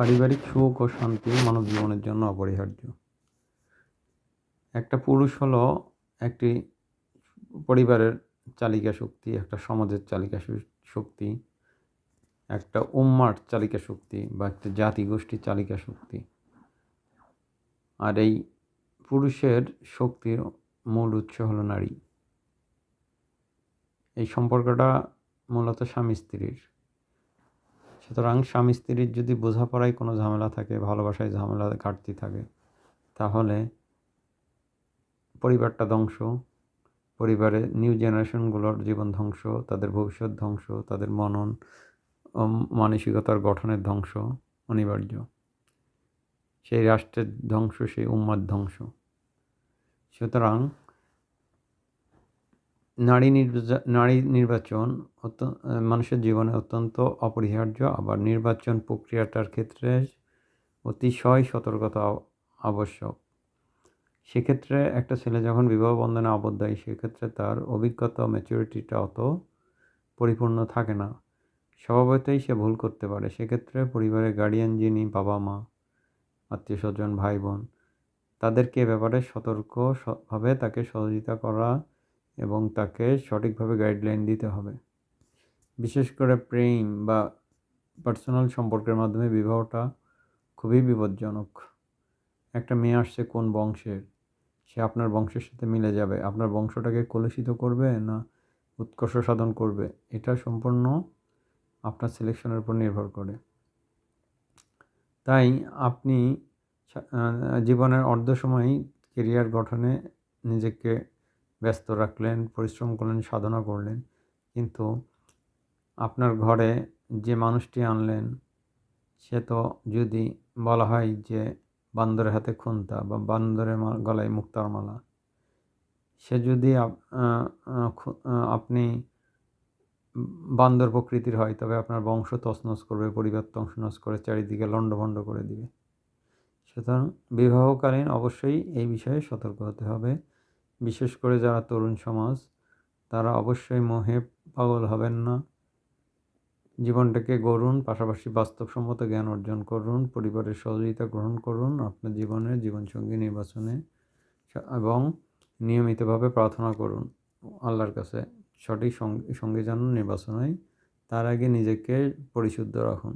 পারিবারিক সুখ ও শান্তি মানব জীবনের জন্য অপরিহার্য। একটা পুরুষ হলো একটি পরিবারের চালিকা শক্তি, একটা সমাজের চালিকা শক্তি, একটা উম্মার চালিকা শক্তি বা একটা জাতিগোষ্ঠীর চালিকা শক্তি। আর এই পুরুষের শক্তির মূল উৎস হলো নারী। এই সম্পর্কটা মূলত স্বামী স্ত্রীর। সুতরাং স্বামী স্ত্রীর যদি বোঝাপড়ায় কোনো ঝামেলা থাকে, ভালোবাসায় ঝামেলা ঘাটতি থাকে, তাহলে পরিবারটা ধ্বংস, পরিবারের নিউ জেনারেশনগুলোর জীবন ধ্বংস, তাদের ভবিষ্যৎ ধ্বংস, তাদের মনন মানসিকতার গঠনের ধ্বংস অনিবার্য। সেই রাষ্ট্রের ধ্বংস, সেই উম্মার ধ্বংস। সুতরাং নারী নির্বাচন মানুষের জীবনে অত্যন্ত অপরিহার্য। আবার নির্বাচন প্রক্রিয়াটার ক্ষেত্রে অতিশয় সতর্কতা আবশ্যক। সেক্ষেত্রে একটা ছেলে যখন বিবাহ বন্ধনে আবদ্ধ হয়, সেক্ষেত্রে তার অভিজ্ঞতা ম্যাচুরিটিটা অত পরিপূর্ণ থাকে না। স্বভাবতই সে ভুল করতে পারে। সেক্ষেত্রে পরিবারের গার্ডিয়ান যিনি, বাবা মা, আত্মীয় স্বজন, ভাই বোন, তাদেরকে ব্যাপারে সতর্কভাবে তাকে সহযোগিতা করা এবং তাকে সঠিকভাবে গাইডলাইন দিতে হবে। বিশেষ করে প্রেম বা পার্সোনাল সম্পর্কের মাধ্যমে বিবাহটা খুবই বিপজ্জনক। একটা মেয়ে আসছে কোন বংশের, সে আপনার বংশের সাথে মিলে যাবে, আপনার বংশটাকে কলুষিত করবে না উৎকর্ষ সাধন করবে, এটা সম্পূর্ণ আপনার সিলেকশনের উপর নির্ভর করে। তাই আপনি জীবনের অর্ধ সময়ই কেরিয়ার গঠনে নিজেকে ব্যস্ত রাখলেন, পরিশ্রম করলেন, সাধনা করলেন, কিন্তু আপনার ঘরে যে মানুষটি আনলেন সে তো, যদি বলা হয় যে বান্দরের হাতে খুন্তা বা বান্দরের গলায় মুক্তার মালা, সে যদি আপনি বান্দর প্রকৃতির হয়, তবে আপনার বংশ তছনছ করবে, পরিবার তছনছ করে চারিদিকে লণ্ডভণ্ড করে দিবে। সুতরাং বিবাহকালীন অবশ্যই এই বিষয়ে সতর্ক হতে হবে। বিশেষ করে যারা তরুণ সমাজ, তারা অবশ্যই মোহে পাগল হবেন না। জীবনটাকে গড়ুন, পাশাপাশি বাস্তবসম্মত জ্ঞান অর্জন করুন, পরিবারের সহযোগিতা গ্রহণ করুন আপনার জীবনের জীবনসঙ্গী নির্বাচনে, এবং নিয়মিতভাবে প্রার্থনা করুন আল্লাহর কাছে সঠিক সঙ্গী যেন নির্বাচন হয়। তার আগে নিজেকে পরিশুদ্ধ রাখুন।